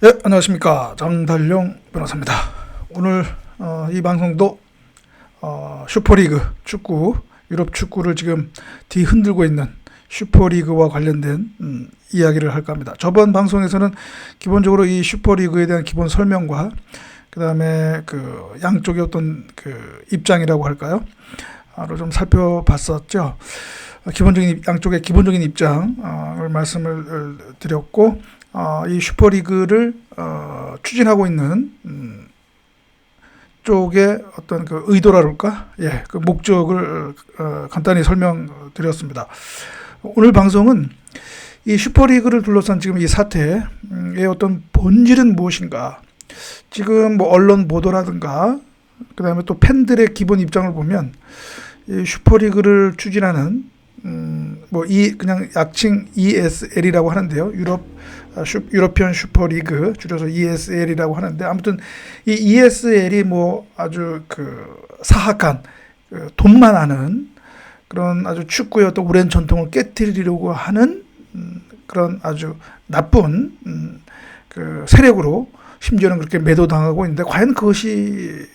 예, 안녕하십니까. 장달룡 변호사입니다. 오늘 이 방송도 슈퍼리그 축구, 유럽 축구를 지금 뒤흔들고 있는 슈퍼리그와 관련된 이야기를 할까 합니다. 저번 방송에서는 기본적으로 이 슈퍼리그에 대한 기본 설명과 그 다음에 그 양쪽의 어떤 그 입장이라고 할까요? 를 좀 살펴봤었죠. 기본적인 양쪽의 기본적인 입장을 말씀을 드렸고, 이 슈퍼리그를 추진하고 있는 쪽의 어떤 그 의도라 그럴까? 예, 그 목적을 간단히 설명드렸습니다. 오늘 방송은 이 슈퍼리그를 둘러싼 지금 이 사태의 어떤 본질은 무엇인가? 지금 뭐 언론 보도라든가 그다음에 또 팬들의 기본 입장을 보면 이 슈퍼리그를 추진하는 그냥 약칭 ESL이라고 하는데요. 유러피언 슈퍼리그, 줄여서 ESL이라고 하는데, 아무튼 이 ESL이 뭐 아주 그 사악한 돈만 아는 그런 아주 축구의 어떤 오랜 전통을 깨뜨리려고 하는 그런 아주 나쁜 그 세력으로 심지어는 그렇게 매도당하고 있는데, 과연 그것이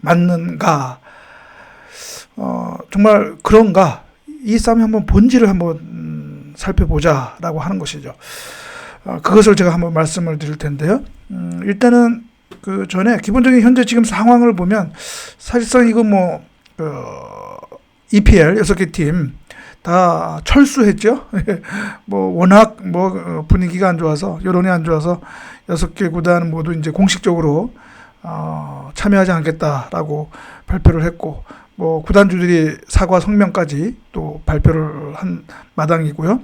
맞는가? 정말 그런가? 이 싸움의 한번 본질을 한번 살펴보자라고 하는 것이죠. 그것을 제가 한번 말씀을 드릴 텐데요. 일단은 그 전에 기본적인 현재 지금 상황을 보면 사실상 이거 EPL 6개 팀 다 철수했죠. 워낙 분위기가 안 좋아서, 여론이 안 좋아서 6개 구단 모두 이제 공식적으로 참여하지 않겠다라고 발표를 했고, 구단주들이 사과 성명까지 또 발표를 한 마당이고요.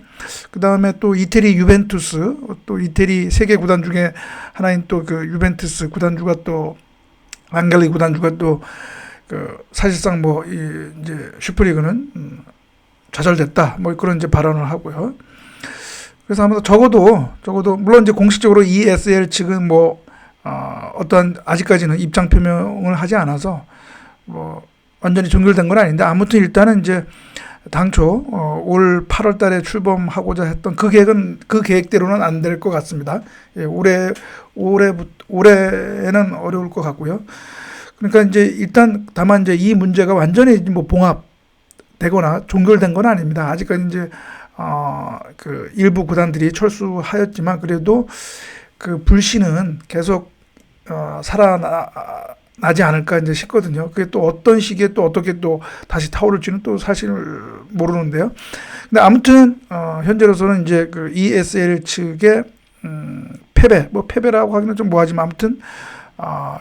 그 다음에 또 이태리 유벤투스, 또 이태리 세계 구단 중에 하나인 또 그 유벤투스 구단주가 또 앙갈리 구단주가 또 사실상 이제 슈퍼리그는 좌절됐다. 그런 이제 발언을 하고요. 그래서 아마 적어도 물론 이제 공식적으로 ESL 측은 어떠한 아직까지는 입장 표명을 하지 않아서 완전히 종결된 건 아닌데, 아무튼 일단은 이제 당초 올 8월 달에 출범하고자 했던 그 계획대로는 안 될 것 같습니다. 예, 올해는 어려울 것 같고요. 그러니까 이제 일단 다만 이제 이 문제가 완전히 봉합되거나 종결된 건 아닙니다. 아직까지 이제 그 일부 구단들이 철수하였지만, 그래도 그 불씨는 계속 살아나지 않을까 이제 싶거든요. 그게 또 어떤 시기에 또 어떻게 또 다시 타오를지는 또 사실 모르는데요. 근데 아무튼 현재로서는 이제 그 ESL 측의 패배라고 하기는 좀 뭐하지만, 아무튼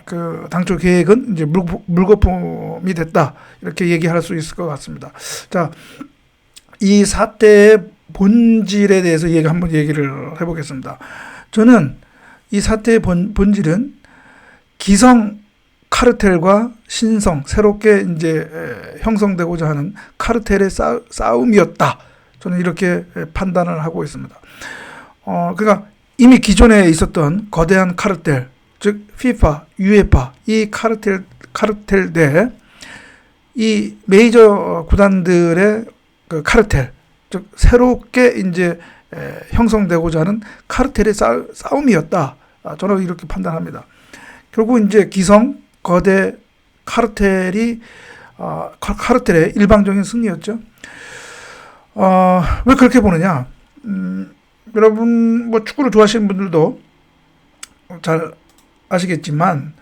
그 당초 계획은 이제 물거품이 됐다, 이렇게 얘기할 수 있을 것 같습니다. 자, 이 사태의 본질에 대해서 한번 얘기를 해보겠습니다. 저는 이 사태의 본질은 기성 카르텔과 신성, 새롭게 이제 형성되고자 하는 카르텔의 싸움이었다. 저는 이렇게 판단을 하고 있습니다. 그러니까 이미 기존에 있었던 거대한 카르텔, 즉 FIFA, UEFA, 이 카르텔 대 이 메이저 구단들의 그 카르텔, 즉 새롭게 이제 형성되고자 하는 카르텔의 싸움이었다. 저는 이렇게 판단합니다. 결국 이제 기성 거대 카르텔의 일방적인 승리였죠. 왜 그렇게 보느냐? 여러분 축구를 좋아하시는 분들도 잘 아시겠지만,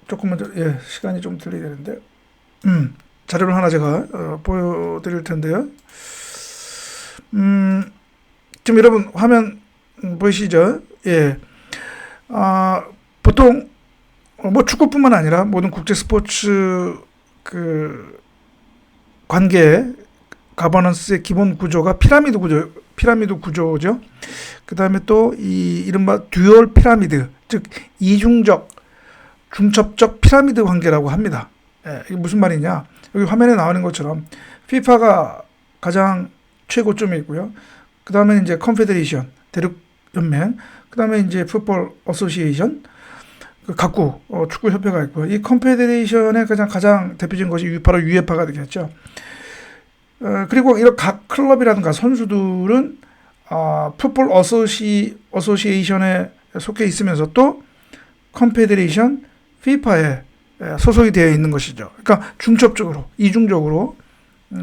조금만 시간이 좀 들려야 되는데, 자료를 하나 제가 보여드릴 텐데요. 지금 여러분 화면 보이시죠? 예. 보통 축구뿐만 아니라 모든 국제 스포츠 관계 가버넌스의 기본 구조가 피라미드 구조죠. 그 다음에 또 이 이른바 듀얼 피라미드, 즉 이중적 중첩적 피라미드 관계라고 합니다. 예, 이게 무슨 말이냐? 여기 화면에 나오는 것처럼 FIFA가 가장 최고점에 있고요. 그 다음에 이제 컨페데레이션, 대륙 연맹, 그 다음에 이제 풋볼 어소시에이션, 각국 축구 협회가 있고요. 이 컨페데레이션의 가장 대표적인 것이 바로 UEFA가 되겠죠. 그리고 이런 각 클럽이라든가 선수들은 풋볼 어소시에이션에 속해 있으면서 또 컨페데레이션 FIFA에 소속이 되어 있는 것이죠. 그러니까 중첩적으로, 이중적으로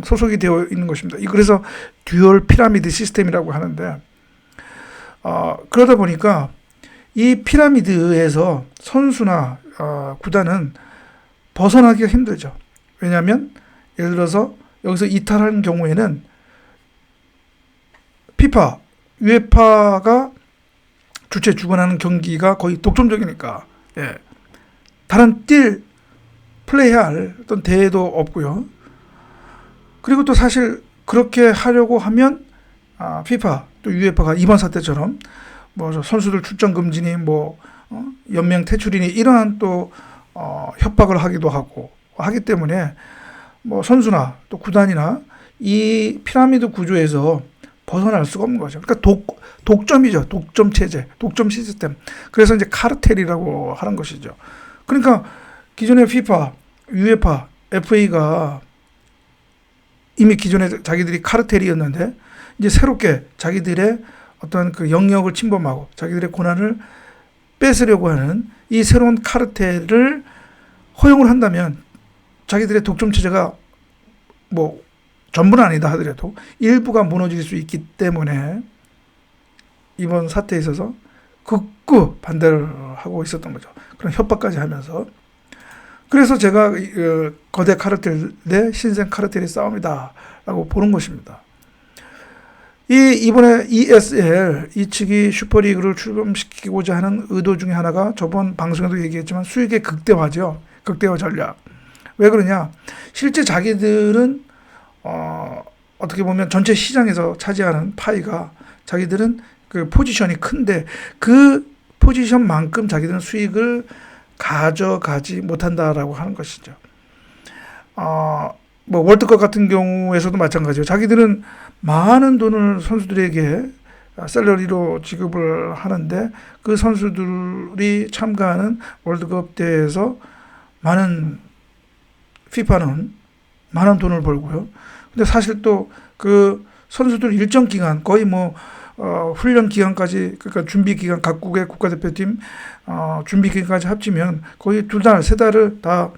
소속이 되어 있는 것입니다. 그래서 듀얼 피라미드 시스템이라고 하는데, 그러다 보니까 이 피라미드에서 선수나 구단은 벗어나기가 힘들죠. 왜냐하면 예를 들어서 여기서 이탈하는 경우에는 피파, UEFA가 주최 주관하는 경기가 거의 독점적이니까 다른 플레이해야 할 어떤 대회도 없고요. 그리고 또 사실 그렇게 하려고 하면 피파 또 UEFA가 이번 사태처럼 뭐 선수들 출전 금지니 연맹 퇴출이니 이러한 또 협박을 하기도 하기 때문에 뭐 선수나 또 구단이나 이 피라미드 구조에서 벗어날 수가 없는 거죠. 그러니까 독점이죠. 독점 체제, 독점 시스템. 그래서 이제 카르텔이라고 하는 것이죠. 그러니까 기존의 FIFA, UEFA, FA가 이미 기존에 자기들이 카르텔이었는데 이제 새롭게 자기들의 어떤 그 영역을 침범하고 자기들의 권한을 뺏으려고 하는 이 새로운 카르텔을 허용을 한다면 자기들의 독점 체제가 뭐 전부는 아니다 하더라도 일부가 무너질 수 있기 때문에 이번 사태에 있어서 극구 반대를 하고 있었던 거죠. 그런 협박까지 하면서. 그래서 제가 거대 카르텔 대 신생 카르텔의 싸움이다라고 보는 것입니다. 이번에 ESL 이 측이 슈퍼리그를 출범시키고자 하는 의도 중에 하나가 저번 방송에도 얘기했지만 수익의 극대화죠. 극대화 전략. 왜 그러냐? 실제 자기들은 어떻게 보면 전체 시장에서 차지하는 파이가 자기들은 그 포지션이 큰데 그 포지션만큼 자기들은 수익을 가져가지 못한다라고 하는 것이죠. 뭐 월드컵 같은 경우에서도 마찬가지예요. 자기들은 많은 돈을 선수들에게 샐러리로 지급을 하는데 그 선수들이 참가하는 월드컵 대회에서 FIFA는 많은 돈을 벌고요. 근데 사실 또 그 선수들 일정 기간 거의 훈련 기간까지, 그러니까 준비 기간, 각국의 국가대표팀 준비 기간까지 합치면 거의 2달, 3달을 다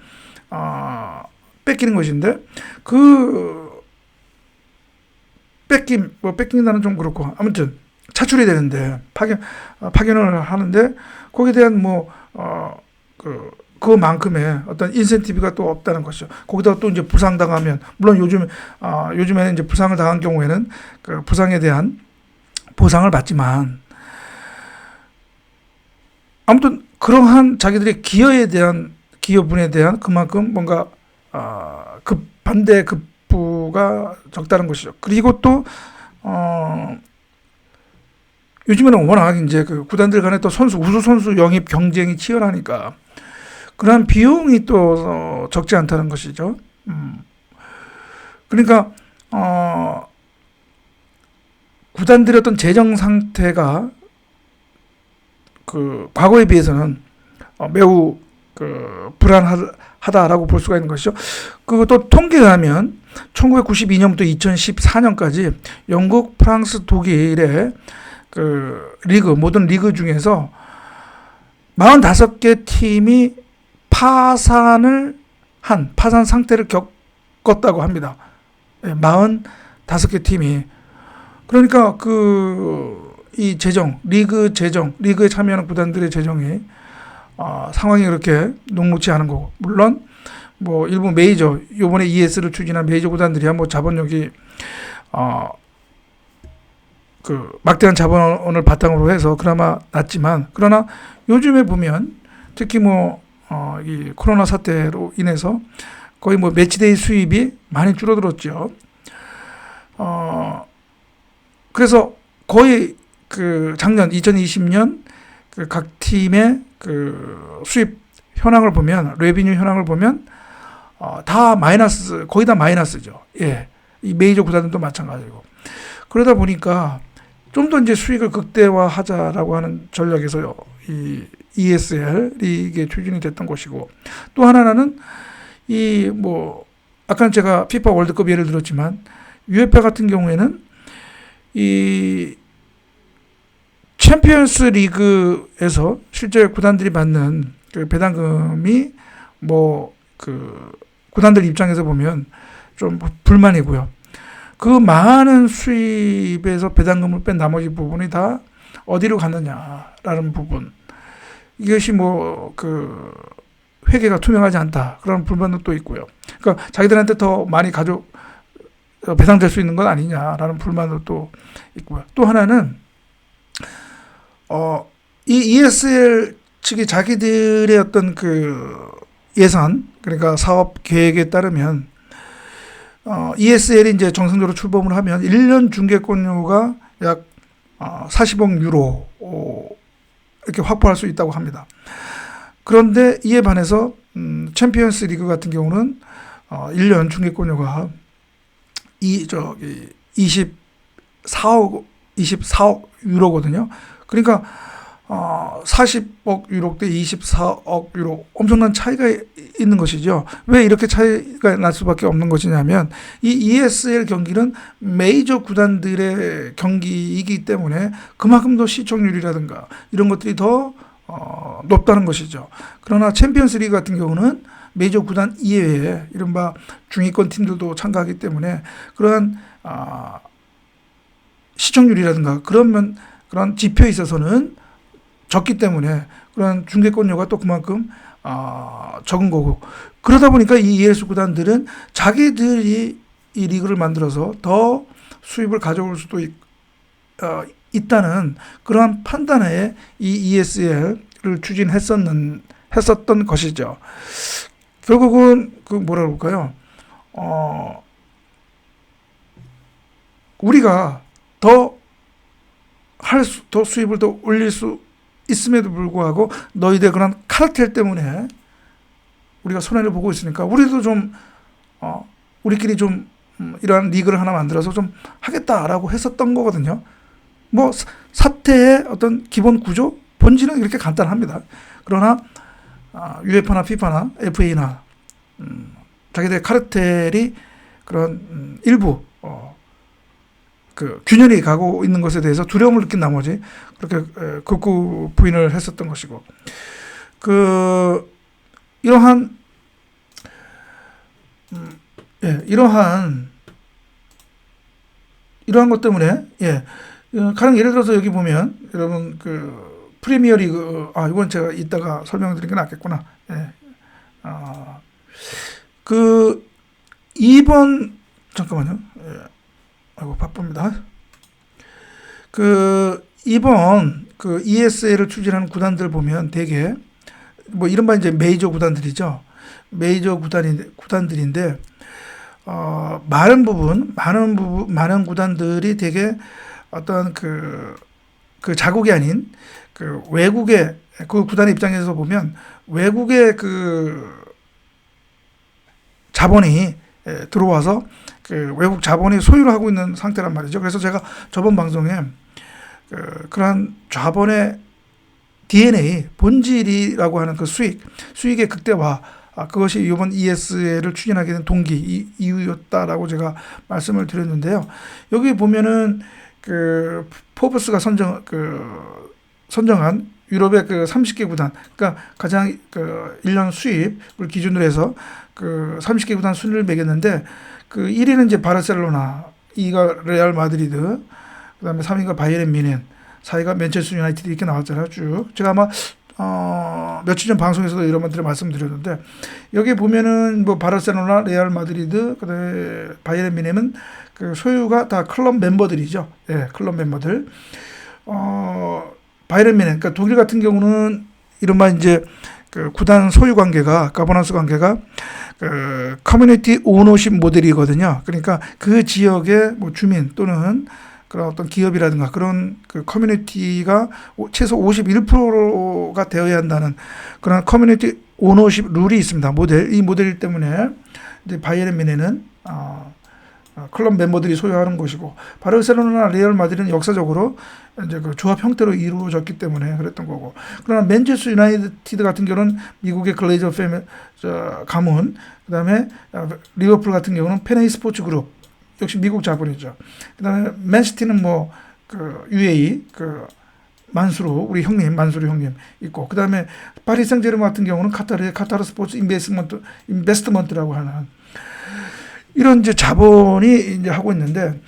뺏기는 것인데 그 뺏긴다는 좀 그렇고 아무튼 차출이 되는데 파견을 하는데 거기에 대한 그만큼의 어떤 인센티브가 또 없다는 것이죠. 거기다가 또 이제 부상당하면, 물론 요즘에는 이제 부상을 당한 경우에는 그 부상에 대한 보상을 받지만, 아무튼 그러한 자기들의 기여분에 대한 그만큼 뭔가 반대 급부가 적다는 것이죠. 그리고 또 요즘에는 워낙 이제 그 구단들 간에 또 우수 선수 영입 경쟁이 치열하니까 그러한 비용이 또 적지 않다는 것이죠. 그러니까 구단들의 어떤 재정 상태가 그 과거에 비해서는 매우 불안하다라고 볼 수가 있는 것이죠. 그것도 통계에 하면 1992년부터 2014년까지 영국, 프랑스, 독일의 모든 리그 중에서 45개 팀이 파산 상태를 겪었다고 합니다. 45개 팀이. 그러니까 이 리그에 참여하는 구단들의 재정이 상황이 그렇게 녹록지 않은 거고, 물론 일부 메이저, 요번에 ES를 추진한 메이저 구단들이야 자본력이 막대한 자본을 바탕으로 해서 그나마 낫지만, 그러나 요즘에 보면 특히 이 코로나 사태로 인해서 거의 매치데이 수입이 많이 줄어들었죠. 그래서 거의 작년 2020년 각 팀의 수입 현황을 보면, 레비뉴 현황을 보면 다 마이너스, 거의 다 마이너스죠. 예. 이 메이저 구단들도 마찬가지고. 그러다 보니까 좀 더 이제 수익을 극대화하자라고 하는 전략에서 이 ESL이 이게 추진이 됐던 것이고, 또 하나는 아까 제가 피파 월드컵 예를 들었지만 UEFA 같은 경우에는 이 챔피언스 리그에서 실제 구단들이 받는 그 배당금이 뭐 그 구단들 입장에서 보면 좀 불만이고요. 그 많은 수입에서 배당금을 뺀 나머지 부분이 다 어디로 갔느냐라는 부분. 이것이 뭐 그 회계가 투명하지 않다. 그런 불만도 또 있고요. 그러니까 자기들한테 더 많이 배상될 수 있는 건 아니냐라는 불만도 또 있고요. 또 하나는 이 ESL 측이 자기들의 어떤 그 예산, 그러니까 사업 계획에 따르면 ESL이 이제 정상적으로 출범을 하면 1년 중계권료가 약 40억 유로 이렇게 확보할 수 있다고 합니다. 그런데 이에 반해서 챔피언스 리그 같은 경우는 1년 중계권료가 24억 유로거든요. 그러니까 40억 유로 대 24억 유로 엄청난 차이가 있는 것이죠. 왜 이렇게 차이가 날 수밖에 없는 것이냐면 이 ESL 경기는 메이저 구단들의 경기이기 때문에 그만큼 더 시청률이라든가 이런 것들이 더 높다는 것이죠. 그러나 챔피언스 리그 같은 경우는 메이저 구단 이외에 이른바 중위권 팀들도 참가하기 때문에 그러한 시청률이라든가 그런 지표에 있어서는 적기 때문에 그런 중계권료가 또 그만큼 적은 거고, 그러다 보니까 이 ELS 구단들은 자기들이 이 리그를 만들어서 더 수입을 가져올 수도 있다는 그러한 판단에 이 ESL을 추진했었던 것이죠. 결국은 그 뭐라 그럴까요? 우리가 더 수입을 더 올릴 수 있음에도 불구하고 너희들 그런 카르텔 때문에 우리가 손해를 보고 있으니까 우리도 좀 우리끼리 좀 이러한 리그를 하나 만들어서 좀 하겠다라고 했었던 거거든요. 뭐 사태의 어떤 기본 구조 본질은 이렇게 간단합니다. 그러나 UEFA나 FIFA나 FA나 자기들의 카르텔이 그런 일부 그 균열이 가고 있는 것에 대해서 두려움을 느낀 나머지 그렇게 극구 부인을 했었던 것이고, 이러한 것 때문에 가령 예를 들어서 여기 보면 여러분 그 프리미어 리그 이건 제가 이따가 설명드리는 게 낫겠구나. 그 이번 잠깐만요. 아이고 바쁩니다. 이번 ESL을 추진하는 구단들 보면 대개 뭐 이른바 이제 메이저 구단들이죠. 메이저 구단들인데 많은 구단들이 대개 어떤 그 자국이 아닌 그 외국의 그 구단의 입장에서 보면 외국의 그 자본이 들어와서 그 외국 자본이 소유를 하고 있는 상태란 말이죠. 그래서 제가 저번 방송에 그러한 자본의 DNA, 본질이라고 하는 그 수익의 극대화, 그것이 이번 ESL을 추진하게 된 동기, 이유였다라고 제가 말씀을 드렸는데요. 여기 보면은 그 포브스가 선정한 유럽의 그 30개 구단, 그러니까 가장 1년 수입을 기준으로 해서 30개 구단 순위를 매겼는데 1위는 이제 바르셀로나, 2위가 레알 마드리드, 그다음에 3위가 바이에른 뮌헨, 4위가 맨체스터 유나이티드 이렇게 나왔잖아요. 쭉. 제가 아마 며칠 전 방송에서도 이런 것들을 말씀드렸는데 여기 보면은 뭐 바르셀로나, 레알 마드리드, 그다음에 바이에른 뮌헨은 그 소유가 다 클럽 멤버들이죠. 클럽 멤버들. 바이에른 뮌헨, 그러니까 독일 같은 경우는 이른바 이제 그 구단 소유 관계가 가버넌스 관계가 커뮤니티 오너십 모델이거든요. 그러니까 그 지역의 뭐 주민 또는 그런 어떤 기업이라든가 그런 그 커뮤니티가 최소 51%가 되어야 한다는 그런 커뮤니티 오너십 룰이 있습니다. 이 모델 때문에 이제 바이에른 뮌헨은 클럽 멤버들이 소유하는 곳이고, 바르셀로나나 레알 마드리드는 역사적으로 이제 그 조합 형태로 이루어졌기 때문에 그랬던 거고, 그러나 맨체스터 유나이티드 같은 경우는 미국의 글레이저 가문, 그다음에 리버풀 같은 경우는 페네이 스포츠 그룹, 역시 미국 자본이죠. 그다음에 맨시티는 뭐 그 UAE 그 우리 형님 만수르 형님 있고, 그다음에 파리 생제르맹 같은 경우는 카타르 스포츠 인베스트먼트라고 하는 이런 이제 자본이 이제 하고 있는데,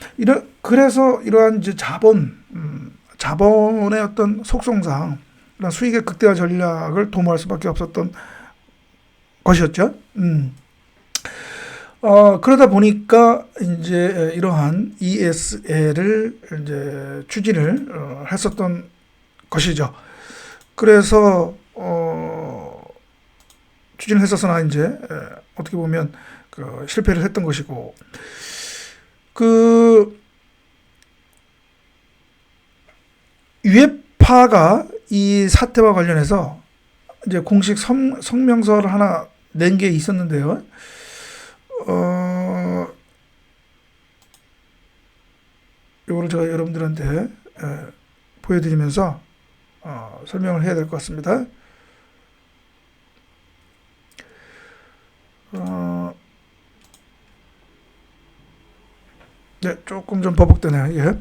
그래서 이러한 이제 자본의 어떤 속성상 이런 수익의 극대화 전략을 도모할 수밖에 없었던 것이었죠. 그러다 보니까 이제 이러한 ESL을 이제 추진을 했었던 것이죠. 그래서 추진을 했었으나 이제 어떻게 보면 그 실패를 했던 것이고, 그 유에파가 이 사태와 관련해서 이제 공식 성명서를 하나 낸 게 있었는데요. 이거를 제가 여러분들한테 보여드리면서 설명을 해야 될 것 같습니다. 네, 조금 좀 버벅대네요. 이게.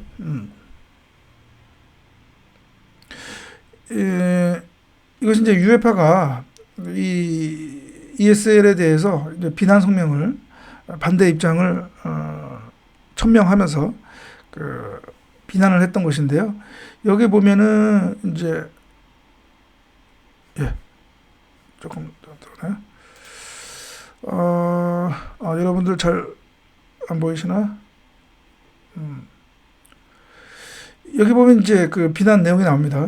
이것이 이제 유에파가 이 ESL에 대해서 이제 비난 성명을, 반대 입장을 천명하면서 그 비난을 했던 것인데요. 여기 보면은 이제 조금 들어오나요? 여러분들 잘 안 보이시나? 여기 보면 이제 그 비난 내용이 나옵니다.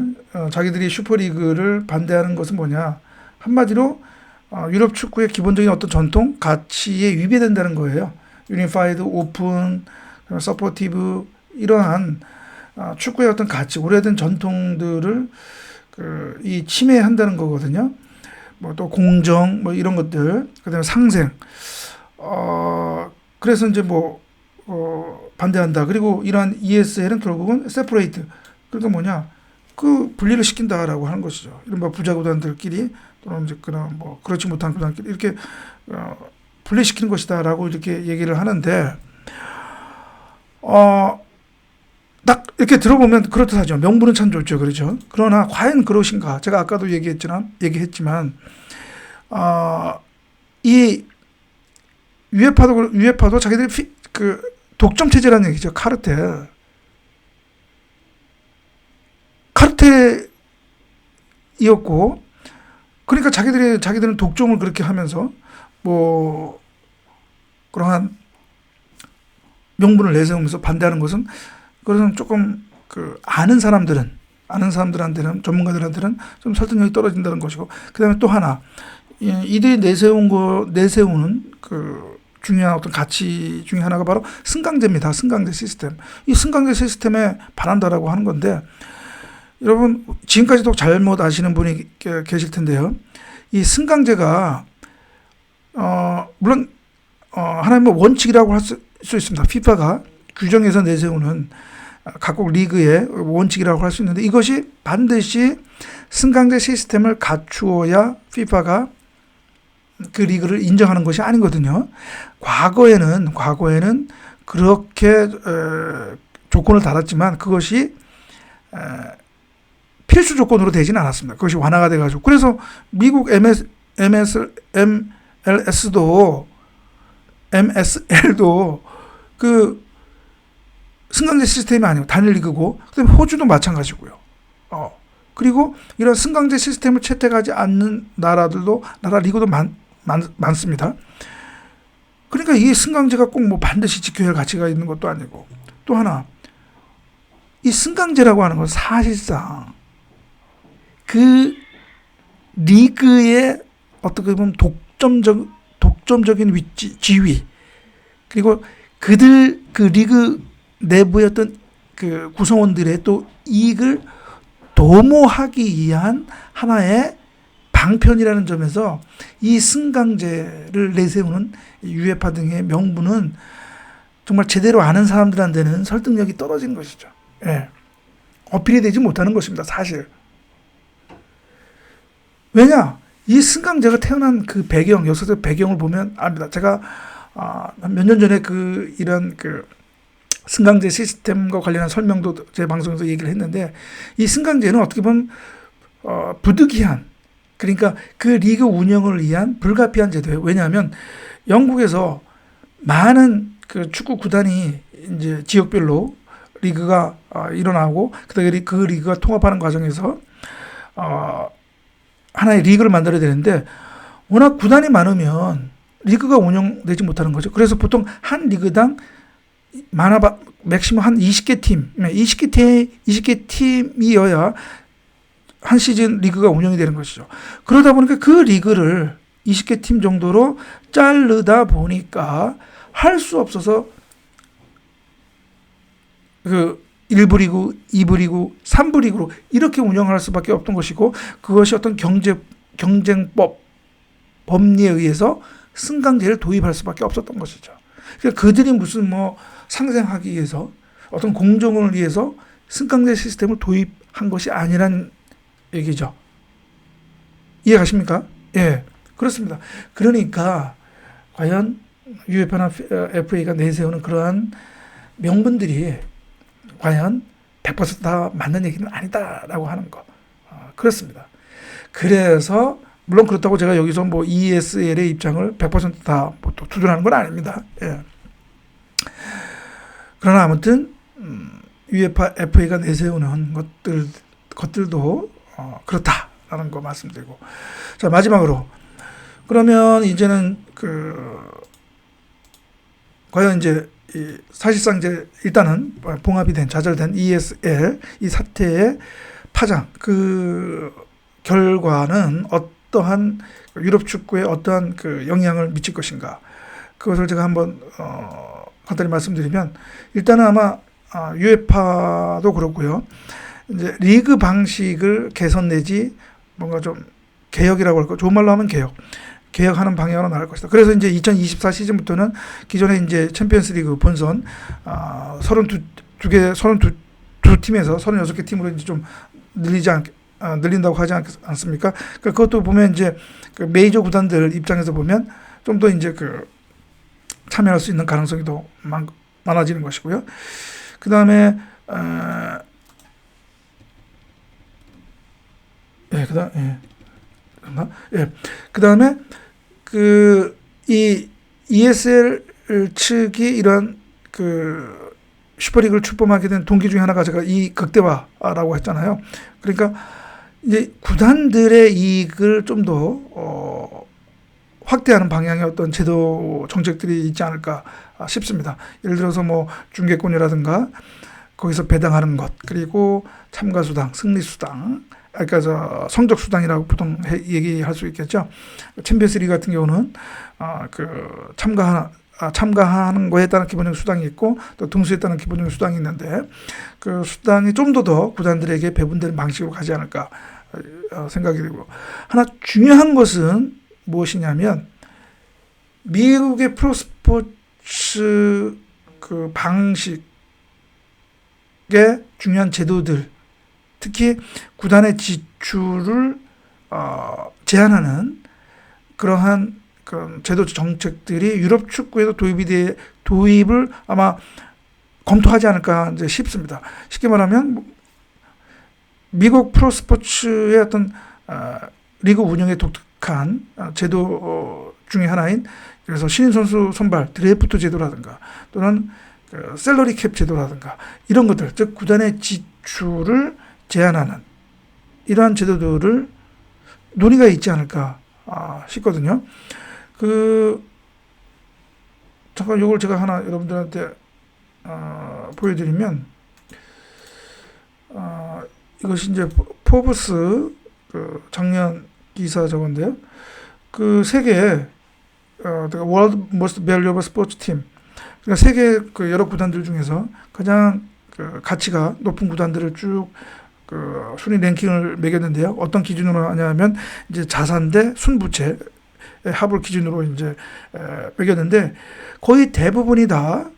자기들이 슈퍼리그를 반대하는 것은 뭐냐? 한마디로 유럽 축구의 기본적인 어떤 전통, 가치에 위배된다는 거예요. 유니파이드, 오픈, 서포티브, 이러한 축구의 어떤 가치, 오래된 전통들을 이 침해한다는 거거든요. 뭐 또 공정, 뭐 이런 것들, 그다음에 상생. 그래서 이제 반대한다. 그리고 이러한 ESL은 결국은 세퍼레이트. 그러니까 뭐냐? 그 분리를 시킨다라고 하는 것이죠. 이른바 부자 구단들끼리, 또는 이제 그렇지 못한 구단끼리 이렇게 분리시키는 것이다라고 이렇게 얘기를 하는데, 딱 이렇게 들어보면 그렇듯하죠. 명분은 참 좋죠. 그렇죠. 그러나 과연 그것인가? 제가 아까도 얘기했지만, 이 유에파도 자기들이 그 독점 체제라는 얘기죠. 카르텔이었고, 그러니까 자기들은 독점을 그렇게 하면서 그러한 명분을 내세우면서 반대하는 것은, 그것은 조금 아는 사람들한테는, 전문가들한테는 좀 설득력이 떨어진다는 것이고, 그다음에 또 하나, 이들이 내세우는 그 중요한 어떤 가치 중에 하나가 바로 승강제입니다. 승강제 시스템. 이 승강제 시스템에 반한다라고 하는 건데, 여러분 지금까지도 잘못 아시는 분이 계실 텐데요. 이 승강제가 물론 하나의 원칙이라고 할 수 있습니다. FIFA가 규정에서 내세우는 각국 리그의 원칙이라고 할 수 있는데, 이것이 반드시 승강제 시스템을 갖추어야 FIFA가 그 리그를 인정하는 것이 아니거든요. 과거에는 그렇게 조건을 달았지만 그것이 필수 조건으로 되지는 않았습니다. 그것이 완화가 돼가지고, 그래서 미국 MSL도 그 승강제 시스템이 아니고 단일 리그고, 그다음에 호주도 마찬가지고요. 그리고 이런 승강제 시스템을 채택하지 않는 나라 리그도 많습니다. 그러니까 이 승강제가 꼭 반드시 지켜야 할 가치가 있는 것도 아니고, 또 하나, 이 승강제라고 하는 건 사실상 그 리그의 어떻게 보면 독점적인 지위, 그리고 그 리그 내부의 어떤 그 구성원들의 또 이익을 도모하기 위한 하나의 방편이라는 점에서 이 승강제를 내세우는 유에파 등의 명분은 정말 제대로 아는 사람들한테는 설득력이 떨어진 것이죠. 어필이 되지 못하는 것입니다. 사실. 왜냐? 이 승강제가 태어난 그 역사적 배경을 보면 압니다. 제가 몇 년 전에 이런 승강제 시스템과 관련한 설명도 제 방송에서 얘기를 했는데, 이 승강제는 어떻게 보면 부득이한, 그러니까 그 리그 운영을 위한 불가피한 제도예요. 왜냐하면 영국에서 많은 축구 구단이 이제 지역별로 리그가 일어나고, 그다음에 그 리그가 통합하는 과정에서 하나의 리그를 만들어야 되는데, 워낙 구단이 많으면 리그가 운영되지 못하는 거죠. 그래서 보통 한 리그당 맥시멈 한 20개 팀, 20개 팀이어야 한 시즌 리그가 운영이 되는 것이죠. 그러다 보니까 그 리그를 20개 팀 정도로 자르다 보니까 할 수 없어서 1부 리그, 2부 리그, 3부 리그로 이렇게 운영할 수밖에 없던 것이고, 그것이 어떤 경쟁법, 법리에 의해서 승강제를 도입할 수밖에 없었던 것이죠. 그러니까 그들이 무슨 상생하기 위해서, 어떤 공정을 위해서 승강제 시스템을 도입한 것이 아니란 얘기죠. 이해가십니까? 예, 그렇습니다. 그러니까 과연 UEFA나 FA가 내세우는 그러한 명분들이 과연 100%다 맞는 얘기는 아니다라고 하는 거. 그렇습니다. 그래서 물론 그렇다고 제가 여기서 ESL의 입장을 100%다 두둔하는 건 아닙니다. 예. 그러나 아무튼 UEFA, FA가 내세우는 것들도 그렇다라는 거 말씀드리고, 자, 마지막으로 그러면 이제는 과연 이제 사실상 이제 일단은 봉합이 된, 좌절된 ESL 이 사태의 파장, 결과는 어떠한 유럽 축구에 어떠한 영향을 미칠 것인가, 그것을 제가 한번 간단히 말씀드리면, 일단은 아마 UEFA도 그렇고요, 이제 리그 방식을 개선 내지 뭔가 좀 개혁이라고 할까, 좋은 말로 하면 개혁하는 방향으로 나갈 것이다. 그래서 이제 2024 시즌부터는 기존에 이제 챔피언스 리그 본선 32팀에서 36개 팀으로 이제 좀 늘린다고 하지 않습니까? 그러니까 그것도 보면 이제 메이저 구단들 입장에서 보면 좀 더 이제 참여할 수 있는 가능성이 더 많아지는 것이고요. 그 다음에 그 다음에 이 ESL 측이 이런 슈퍼리그를 출범하게 된 동기 중에 하나가 제가 이 극대화라고 했잖아요. 그러니까 이제 구단들의 이익을 좀 더 확대하는 방향의 어떤 제도 정책들이 있지 않을까 싶습니다. 예를 들어서 중계권이라든가 거기서 배당하는 것, 그리고 참가수당, 승리수당, 그러니까 성적수당이라고 보통 얘기할 수 있겠죠. 챔피언스 리그 같은 경우는 참가하는 거에 따른 기본적인 수당이 있고, 또 등수에 따른 기본적인 수당이 있는데, 그 수당이 좀 더 구단들에게 배분되는 방식으로 가지 않을까 생각이 되고, 하나 중요한 것은 무엇이냐면, 미국의 프로스포츠 방식의 중요한 제도들, 특히 구단의 지출을 제한하는 그러한 제도 정책들이 유럽 축구에도 도입을 아마 검토하지 않을까 이제 싶습니다. 쉽게 말하면 미국 프로스포츠의 어떤 리그 운영에 독특한 제도 중에 하나인, 그래서 신인 선수 선발 드래프트 제도라든가, 또는 셀러리 캡 제도라든가, 이런 것들, 즉 구단의 지출을 제한하는 이러한 제도들을 논의가 있지 않을까 싶거든요. 잠깐 이걸 제가 하나 여러분들한테 보여드리면, 이것이 이제 포브스 작년 기사 저건데요. 세계 World Most Valuable Sports Team, 그러니까 세계 여러 구단들 중에서 가장 가치가 높은 구단들을 쭉 순위 랭킹을 매겼는데요. 어떤 기준으로 하냐면 이제 자산 대 순부채 합을 기준으로 이제 매겼는데, 거의 대부분이 다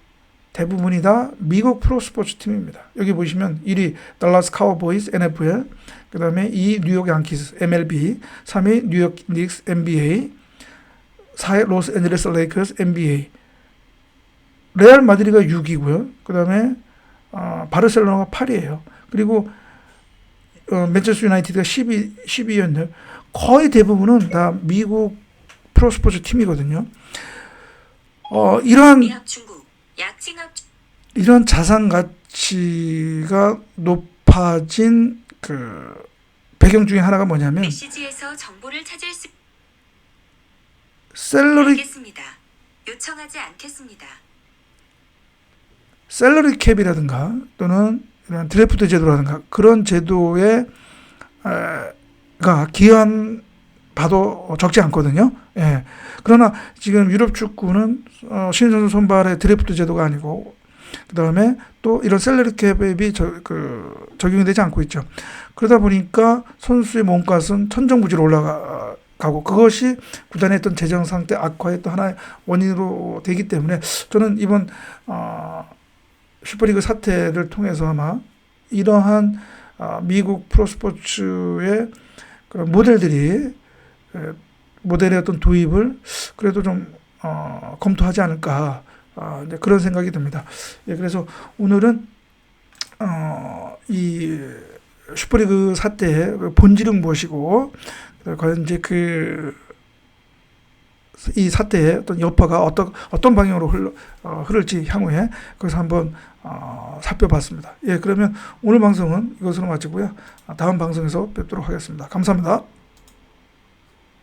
미국 프로스포츠 팀입니다. 여기 보시면 1위 달라스 카우보이스 NFL, 그 다음에 2위 뉴욕 양키스 MLB, 3위 뉴욕 닉스 NBA, 4위 로스앤젤레스 레이커스 NBA, 레알 마드리드가 6이고요. 그다음에 바르셀로나가 8이에요. 그리고 맨체스터 유나이티드가 12였네요. 거의 대부분은 다 미국 프로스포츠 팀이거든요. 이런 자산 가치가 높아진 그 배경 중에 하나가 뭐냐면 메시지에서 정보를 찾을 수 셀러리 알겠습니다. 요청하지 않겠습니다. 셀러리 캡이라든가 또는 이런 드래프트 제도라든가 그런 제도에 가 기여한 바도 적지 않거든요. 예. 그러나 지금 유럽 축구는 신선수 선발의 드래프트 제도가 아니고 그다음에 또 이런 셀러리 캡이 적용이 되지 않고 있죠. 그러다 보니까 선수의 몸값은 천정부지로 올라가고 그것이 구단의 어떤 재정 상태 악화의 또 하나의 원인으로 되기 때문에 저는 이번 슈퍼리그 사태를 통해서 아마 이러한 미국 프로스포츠의 그런 모델의 어떤 도입을 그래도 좀 검토하지 않을까 이제 그런 생각이 듭니다. 예, 그래서 오늘은 이 슈퍼리그 사태의 본질은 무엇이고 과연 이제 이 사태의 어떤 여파가 어떤 방향으로 흐를지 향후에 그래서 한번 살펴봤습니다. 예, 그러면 오늘 방송은 이것으로 마치고요. 다음 방송에서 뵙도록 하겠습니다. 감사합니다.